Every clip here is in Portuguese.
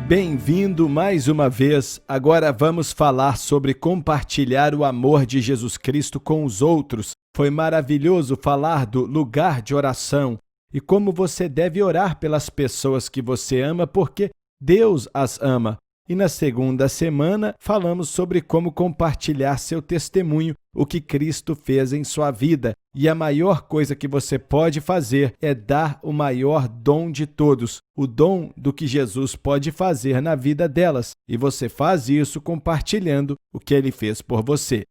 Bem-vindo mais uma vez. Agora vamos falar sobre compartilhar o amor de Jesus Cristo com os outros. Foi maravilhoso falar do lugar de oração e como você deve orar pelas pessoas que você ama, porque Deus as ama. E na segunda semana falamos sobre como compartilhar seu testemunho, o que Cristo fez em sua vida. E a maior coisa que você pode fazer é dar o maior dom de todos, o dom do que Jesus pode fazer na vida delas. E você faz isso compartilhando o que ele fez por você.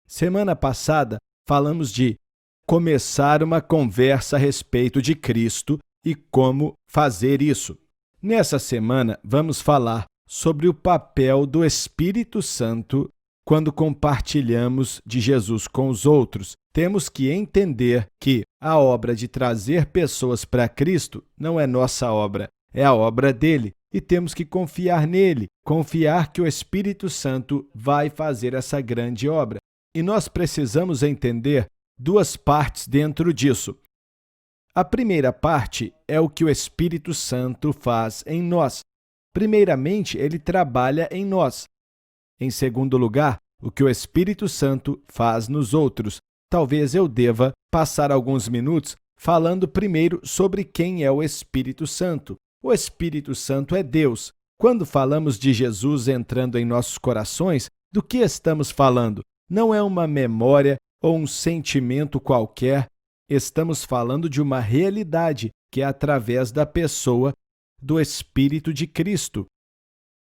Semana passada falamos de começar uma conversa a respeito de Cristo e como fazer isso. Nessa semana vamos falar sobre o papel do Espírito Santo quando compartilhamos de Jesus com os outros. Temos que entender que a obra de trazer pessoas para Cristo não é nossa obra, é a obra dele. E temos que confiar nele, confiar que o Espírito Santo vai fazer essa grande obra. E nós precisamos entender duas partes dentro disso. A primeira parte é o que o Espírito Santo faz em nós. Primeiramente, ele trabalha em nós. Em segundo lugar, o que o Espírito Santo faz nos outros. Talvez eu deva passar alguns minutos falando primeiro sobre quem é o Espírito Santo. O Espírito Santo é Deus. Quando falamos de Jesus entrando em nossos corações, do que estamos falando? Não é uma memória ou um sentimento qualquer. Estamos falando de uma realidade que é através da pessoa do Espírito de Cristo.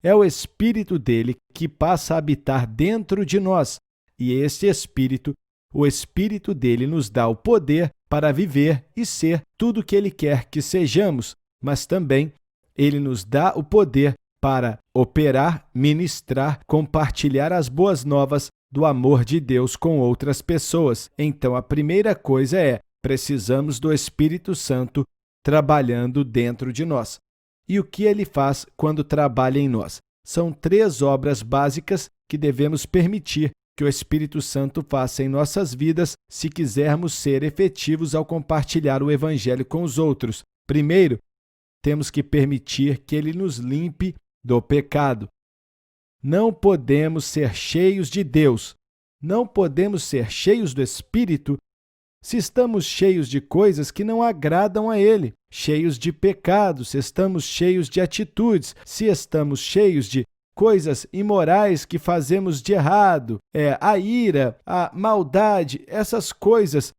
É o Espírito dele que passa a habitar dentro de nós, e esse Espírito, o Espírito dele nos dá o poder para viver e ser tudo o que ele quer que sejamos, mas também ele nos dá o poder para operar, ministrar, compartilhar as boas novas do amor de Deus com outras pessoas. Então, a primeira coisa é, precisamos do Espírito Santo trabalhando dentro de nós. E o que ele faz quando trabalha em nós? São 3 obras básicas que devemos permitir que o Espírito Santo faça em nossas vidas se quisermos ser efetivos ao compartilhar o Evangelho com os outros. Primeiro, temos que permitir que ele nos limpe do pecado. Não podemos ser cheios de Deus, não podemos ser cheios do Espírito se estamos cheios de coisas que não agradam a ele, cheios de pecados, se estamos cheios de atitudes, se estamos cheios de coisas imorais que fazemos de errado, a ira, a maldade, essas coisas,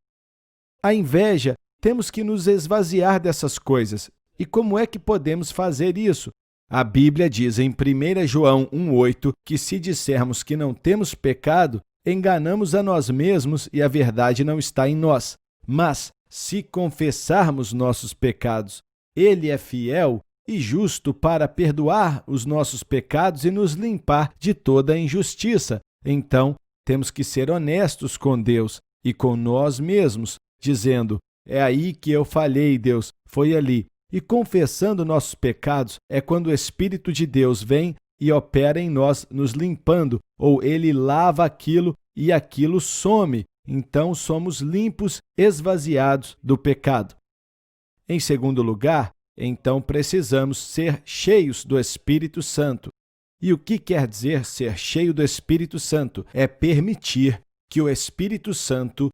a inveja, temos que nos esvaziar dessas coisas. E como é que podemos fazer isso? A Bíblia diz em 1 João 1,8 que se dissermos que não temos pecado, enganamos a nós mesmos e a verdade não está em nós. Mas, se confessarmos nossos pecados, ele é fiel e justo para perdoar os nossos pecados e nos limpar de toda a injustiça. Então, temos que ser honestos com Deus e com nós mesmos, dizendo, é aí que eu falhei, Deus, foi ali. E confessando nossos pecados é quando o Espírito de Deus vem e opera em nós, nos limpando, ou ele lava aquilo e aquilo some. Então, somos limpos, esvaziados do pecado. Em segundo lugar, então precisamos ser cheios do Espírito Santo. E o que quer dizer ser cheio do Espírito Santo? É permitir que o Espírito Santo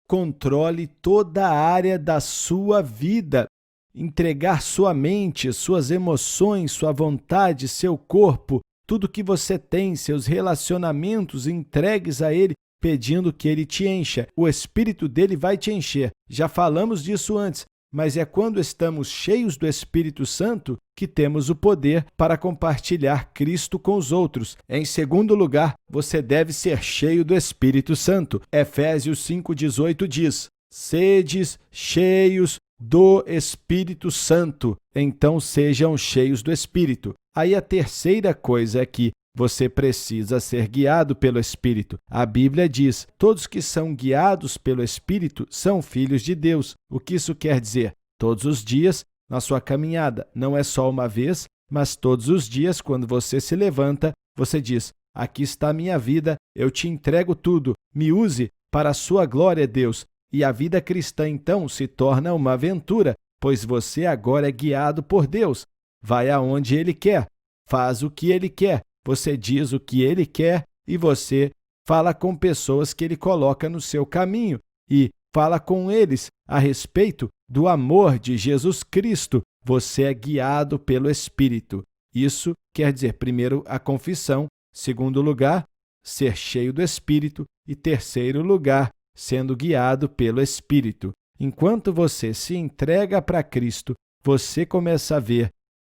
controle toda a área da sua vida, entregar sua mente, suas emoções, sua vontade, seu corpo, tudo que você tem, seus relacionamentos entregues a ele, pedindo que ele te encha. O Espírito dele vai te encher. Já falamos disso antes, mas é quando estamos cheios do Espírito Santo que temos o poder para compartilhar Cristo com os outros. Em segundo lugar, você deve ser cheio do Espírito Santo. Efésios 5,18 diz, sedes cheios do Espírito Santo, então sejam cheios do Espírito. Aí a terceira coisa é que você precisa ser guiado pelo Espírito. A Bíblia diz, todos que são guiados pelo Espírito são filhos de Deus. O que isso quer dizer? Todos os dias, na sua caminhada, não é só uma vez, mas todos os dias, quando você se levanta, você diz, aqui está a minha vida, eu te entrego tudo, me use para a sua glória, Deus. E a vida cristã, então, se torna uma aventura, pois você agora é guiado por Deus. Vai aonde Ele quer, faz o que Ele quer, você diz o que Ele quer e você fala com pessoas que Ele coloca no seu caminho e fala com eles a respeito do amor de Jesus Cristo. Você é guiado pelo Espírito. Isso quer dizer, primeiro, a confissão, segundo lugar, ser cheio do Espírito e, terceiro lugar, sendo guiado pelo Espírito. Enquanto você se entrega para Cristo, você começa a ver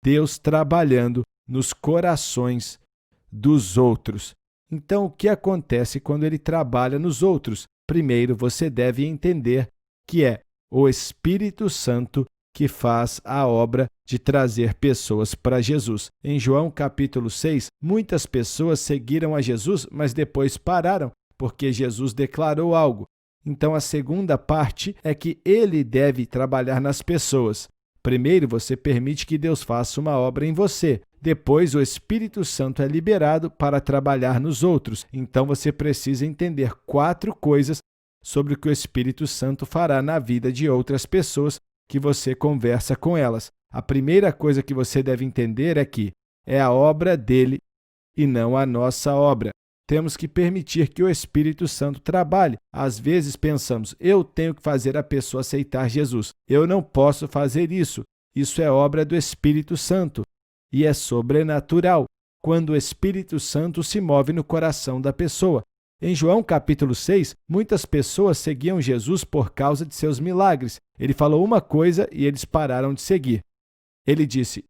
Deus trabalhando nos corações dos outros. Então, o que acontece quando Ele trabalha nos outros? Primeiro, você deve entender que é o Espírito Santo que faz a obra de trazer pessoas para Jesus. Em João capítulo 6, muitas pessoas seguiram a Jesus, mas depois pararam, porque Jesus declarou algo. Então, a segunda parte é que Ele deve trabalhar nas pessoas. Primeiro, você permite que Deus faça uma obra em você. Depois, o Espírito Santo é liberado para trabalhar nos outros. Então, você precisa entender 4 coisas sobre o que o Espírito Santo fará na vida de outras pessoas que você conversa com elas. A primeira coisa que você deve entender é que é a obra dele e não a nossa obra. Temos que permitir que o Espírito Santo trabalhe. Às vezes pensamos, eu tenho que fazer a pessoa aceitar Jesus. Eu não posso fazer isso. Isso é obra do Espírito Santo e é sobrenatural, quando o Espírito Santo se move no coração da pessoa. Em João capítulo 6, muitas pessoas seguiam Jesus por causa de seus milagres. Ele falou uma coisa e eles pararam de seguir. Ele disse,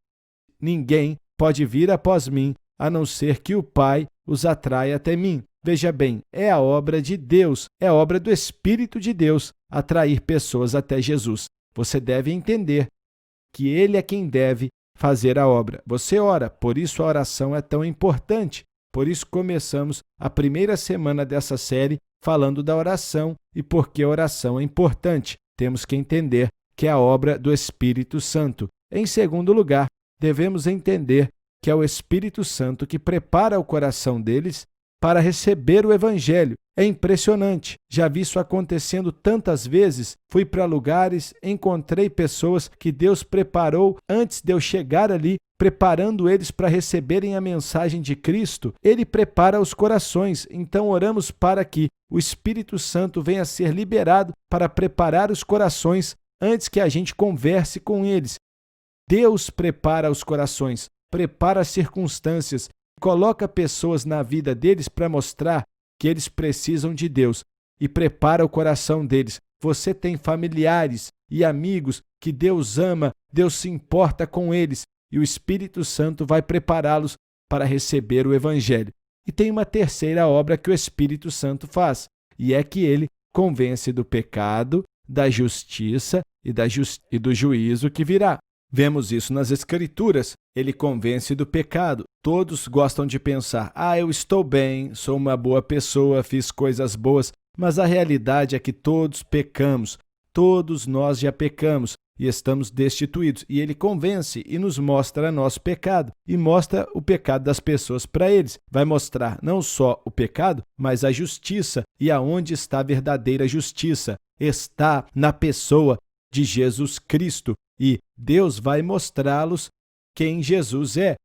ninguém pode vir após mim, a não ser que o Pai os atraia até mim. Veja bem, é a obra de Deus, é a obra do Espírito de Deus atrair pessoas até Jesus. Você deve entender que Ele é quem deve fazer a obra. Você ora, por isso a oração é tão importante. Por isso começamos a primeira semana dessa série falando da oração e por que a oração é importante. Temos que entender que é a obra do Espírito Santo. Em segundo lugar, devemos entender que é o Espírito Santo que prepara o coração deles para receber o Evangelho. É impressionante. Já vi isso acontecendo tantas vezes. Fui para lugares, encontrei pessoas que Deus preparou antes de eu chegar ali, preparando eles para receberem a mensagem de Cristo. Ele prepara os corações. Então, oramos para que o Espírito Santo venha a ser liberado para preparar os corações antes que a gente converse com eles. Deus prepara os corações, prepara as circunstâncias, coloca pessoas na vida deles para mostrar que eles precisam de Deus e prepara o coração deles. Você tem familiares e amigos que Deus ama, Deus se importa com eles e o Espírito Santo vai prepará-los para receber o Evangelho. E tem uma terceira obra que o Espírito Santo faz, e é que ele convence do pecado, da justiça e do juízo que virá. Vemos isso nas Escrituras. Ele convence do pecado. Todos gostam de pensar, eu estou bem, sou uma boa pessoa, fiz coisas boas, mas a realidade é que todos pecamos, todos nós já pecamos e estamos destituídos. E ele convence e nos mostra nosso pecado e mostra o pecado das pessoas para eles. Vai mostrar não só o pecado, mas a justiça. E aonde está a verdadeira justiça? Está na pessoa de Jesus Cristo. E Deus vai mostrá-los quem Jesus é,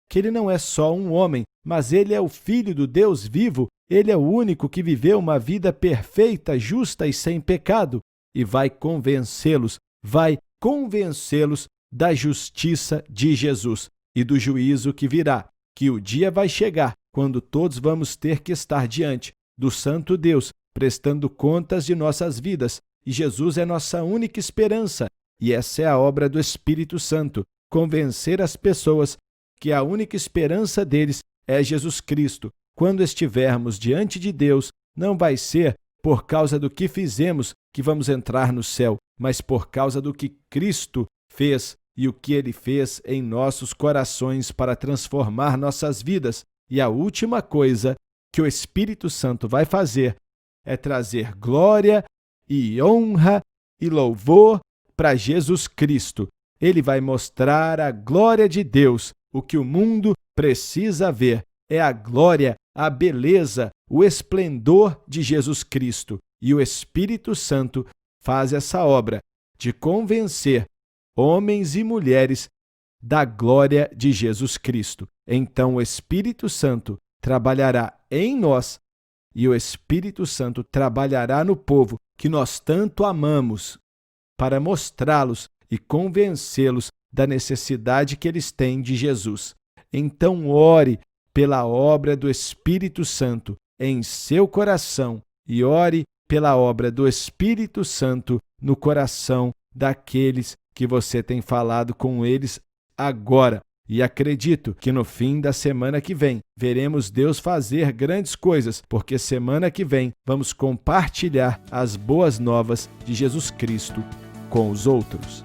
que ele não é só um homem, mas ele é o Filho do Deus vivo, ele é o único que viveu uma vida perfeita, justa e sem pecado, e vai convencê-los da justiça de Jesus e do juízo que virá, que o dia vai chegar quando todos vamos ter que estar diante do Santo Deus, prestando contas de nossas vidas, e Jesus é nossa única esperança. E essa é a obra do Espírito Santo, convencer as pessoas que a única esperança deles é Jesus Cristo. Quando estivermos diante de Deus, não vai ser por causa do que fizemos que vamos entrar no céu, mas por causa do que Cristo fez e o que Ele fez em nossos corações para transformar nossas vidas. E a última coisa que o Espírito Santo vai fazer é trazer glória e honra e louvor para Jesus Cristo. Ele vai mostrar a glória de Deus. O que o mundo precisa ver é a glória, a beleza, o esplendor de Jesus Cristo. E o Espírito Santo faz essa obra de convencer homens e mulheres da glória de Jesus Cristo. Então o Espírito Santo trabalhará em nós e o Espírito Santo trabalhará no povo que nós tanto amamos para mostrá-los e convencê-los da necessidade que eles têm de Jesus. Então ore pela obra do Espírito Santo em seu coração e ore pela obra do Espírito Santo no coração daqueles que você tem falado com eles agora. E acredito que no fim da semana que vem veremos Deus fazer grandes coisas, porque semana que vem vamos compartilhar as boas novas de Jesus Cristo com os outros.